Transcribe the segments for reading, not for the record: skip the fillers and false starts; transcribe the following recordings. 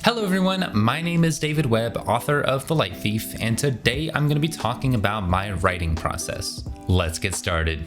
Hello everyone, my name is David Webb, author of The Light Thief, and today I'm going to be talking about my writing process. Let's get started.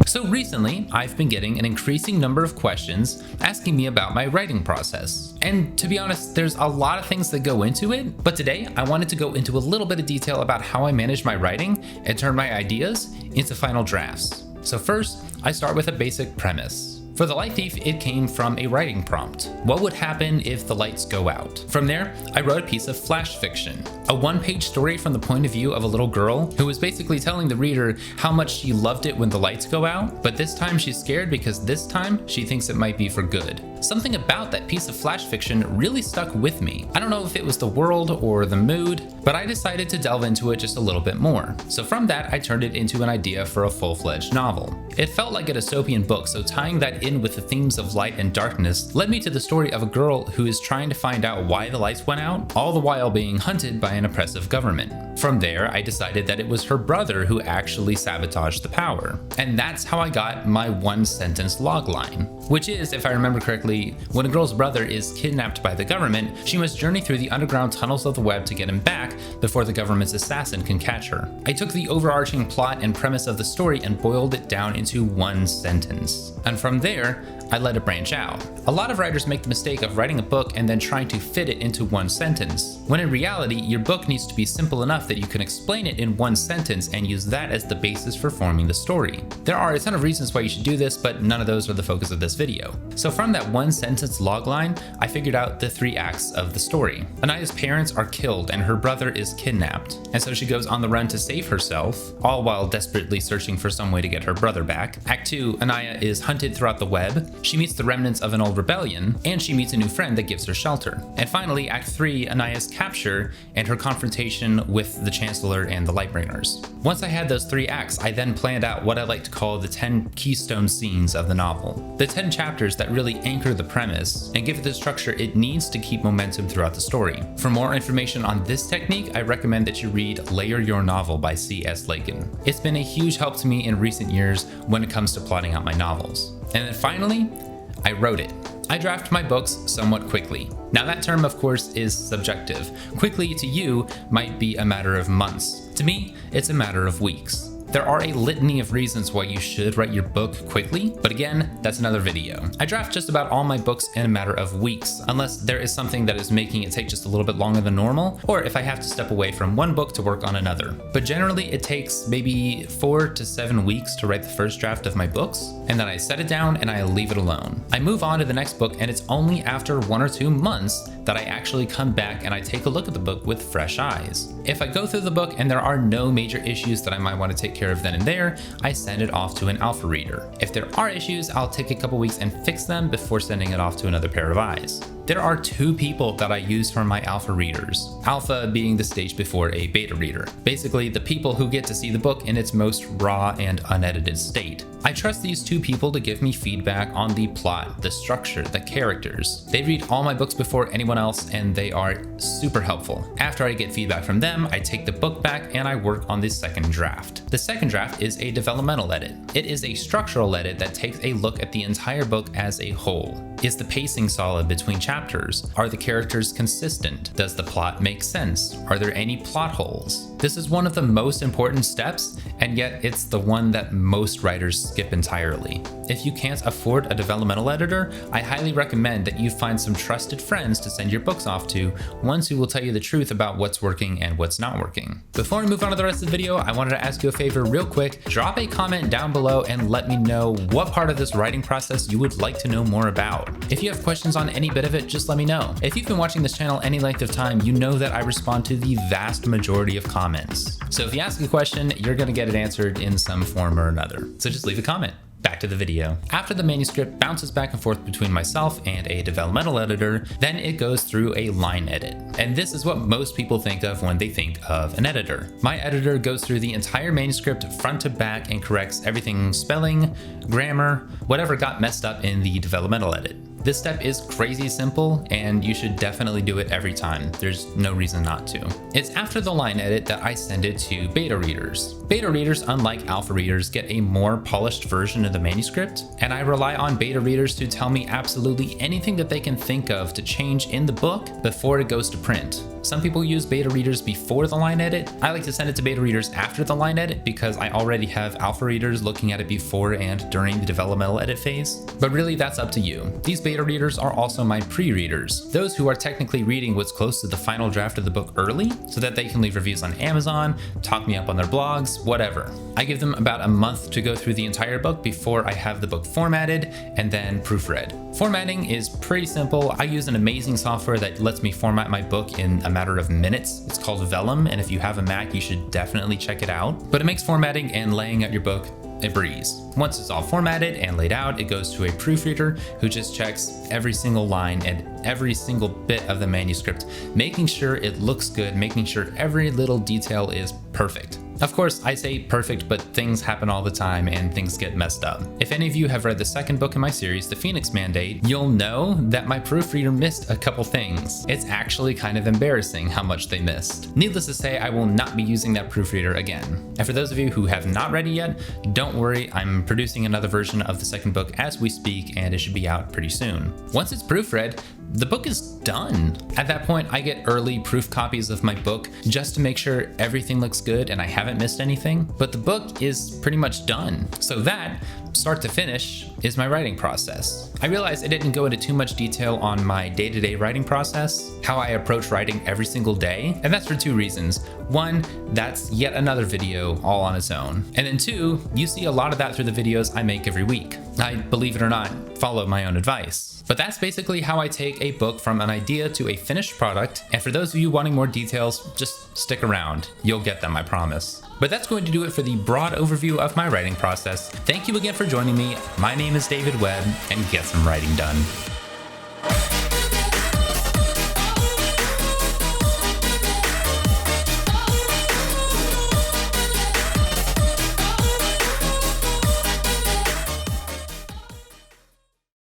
So recently, I've been getting an increasing number of questions asking me about my writing process. And to be honest, there's a lot of things that go into it, but today I wanted to go into a little bit of detail about how I manage my writing and turn my ideas into final drafts. So first, I start with a basic premise. For The Light Thief, it came from a writing prompt. What would happen if the lights go out? From there, I wrote a piece of flash fiction, a one-page story from the point of view of a little girl who was basically telling the reader how much she loved it when the lights go out, but this time she's scared because this time she thinks it might be for good. Something about that piece of flash fiction really stuck with me. I don't know if it was the world or the mood, but I decided to delve into it just a little bit more. So from that, I turned it into an idea for a full-fledged novel. It felt like a dystopian book, so tying that in with the themes of light and darkness led me to the story of a girl who is trying to find out why the lights went out, all the while being hunted by an oppressive government. From there, I decided that it was her brother who actually sabotaged the power. And that's how I got my one-sentence logline, which is, if I remember correctly, when a girl's brother is kidnapped by the government, she must journey through the underground tunnels of the web to get him back before the government's assassin can catch her. I took the overarching plot and premise of the story and boiled it down into one sentence. And from there, I let it branch out. A lot of writers make the mistake of writing a book and then trying to fit it into one sentence, when in reality, your book needs to be simple enough that you can explain it in one sentence and use that as the basis for forming the story. There are a ton of reasons why you should do this, but none of those are the focus of this video. So from that one sentence logline, I figured out the 3 acts of the story. Anaya's parents are killed and her brother is kidnapped, and so she goes on the run to save herself, all while desperately searching for some way to get her brother back. Act 2, Anaya is hunted throughout the web. She meets the remnants of an old rebellion, and she meets a new friend that gives her shelter. And finally, Act 3, Anaya's capture and her confrontation with the Chancellor and the Lightbringers. Once I had those 3 acts, I then planned out what I like to call the 10 keystone scenes of the novel. The 10 chapters that really anchor the premise and give it the structure it needs to keep momentum throughout the story. For more information on this technique, I recommend that you read Layer Your Novel by C.S. Lakin. It's been a huge help to me in recent years when it comes to plotting out my novels. And then finally, I wrote it. I draft my books somewhat quickly. Now that term, of course, is subjective. Quickly to you might be a matter of months. To me, it's a matter of weeks. There are a litany of reasons why you should write your book quickly, but again, that's another video. I draft just about all my books in a matter of weeks, unless there is something that is making it take just a little bit longer than normal, or if I have to step away from one book to work on another. But generally, it takes maybe 4 to 7 weeks to write the first draft of my books, and then I set it down and I leave it alone. I move on to the next book, and it's only after 1 or 2 months that I actually come back and I take a look at the book with fresh eyes. If I go through the book and there are no major issues that I might want to take care of then and there, I send it off to an alpha reader. If there are issues, I'll take a couple weeks and fix them before sending it off to another pair of eyes. There are 2 people that I use for my alpha readers, alpha being the stage before a beta reader. Basically, the people who get to see the book in its most raw and unedited state. I trust these 2 people to give me feedback on the plot, the structure, the characters. They read all my books before anyone else, and they are super helpful. After I get feedback from them, I take the book back and I work on the second draft. The second draft is a developmental edit. It is a structural edit that takes a look at the entire book as a whole. Is the pacing solid between chapters? Are the characters consistent? Does the plot make sense? Are there any plot holes? This is one of the most important steps, and yet it's the one that most writers skip entirely. If you can't afford a developmental editor, I highly recommend that you find some trusted friends to send your books off to, ones who will tell you the truth about what's working and what's not working. Before we move on to the rest of the video, I wanted to ask you a favor real quick. Drop a comment down below and let me know what part of this writing process you would like to know more about. If you have questions on any bit of it, just let me know. If you've been watching this channel any length of time, you know that I respond to the vast majority of comments. So if you ask a question, you're gonna get it answered in some form or another. So just leave a comment. Back to the video. After the manuscript bounces back and forth between myself and a developmental editor, then it goes through a line edit. And this is what most people think of when they think of an editor. My editor goes through the entire manuscript front to back and corrects everything spelling, grammar, whatever got messed up in the developmental edit. This step is crazy simple, and you should definitely do it every time. There's no reason not to. It's after the line edit that I send it to beta readers. Beta readers, unlike alpha readers, get a more polished version of the manuscript, and I rely on beta readers to tell me absolutely anything that they can think of to change in the book before it goes to print. Some people use beta readers before the line edit. I like to send it to beta readers after the line edit because I already have alpha readers looking at it before and during the developmental edit phase. But really, that's up to you. These beta readers are also my pre-readers, those who are technically reading what's close to the final draft of the book early so that they can leave reviews on Amazon, talk me up on their blogs, whatever. I give them about a month to go through the entire book before I have the book formatted and then proofread. Formatting is pretty simple. I use an amazing software that lets me format my book in a matter of minutes. It's called Vellum, and if you have a Mac, you should definitely check it out. But it makes formatting and laying out your book a breeze. Once it's all formatted and laid out, it goes to a proofreader who just checks every single line and every single bit of the manuscript, making sure it looks good, making sure every little detail is perfect. Of course, I say perfect, but things happen all the time and things get messed up. If any of you have read the second book in my series, The Phoenix Mandate, you'll know that my proofreader missed a couple things. It's actually kind of embarrassing how much they missed. Needless to say, I will not be using that proofreader again. And for those of you who have not read it yet, don't worry, I'm producing another version of the second book as we speak, and it should be out pretty soon. Once it's proofread, the book is done. At that point, I get early proof copies of my book just to make sure everything looks good and I haven't missed anything, but the book is pretty much done. So that, start to finish, is my writing process. I realized I didn't go into too much detail on my day-to-day writing process, how I approach writing every single day, and that's for two reasons. One, that's yet another video all on its own. And then two, you see a lot of that through the videos I make every week. I, believe it or not, follow my own advice. But that's basically how I take a book from an idea to a finished product, and for those of you wanting more details, just stick around. You'll get them, I promise. But that's going to do it for the broad overview of my writing process. Thank you again for joining me. My name is David Webb, and get some writing done.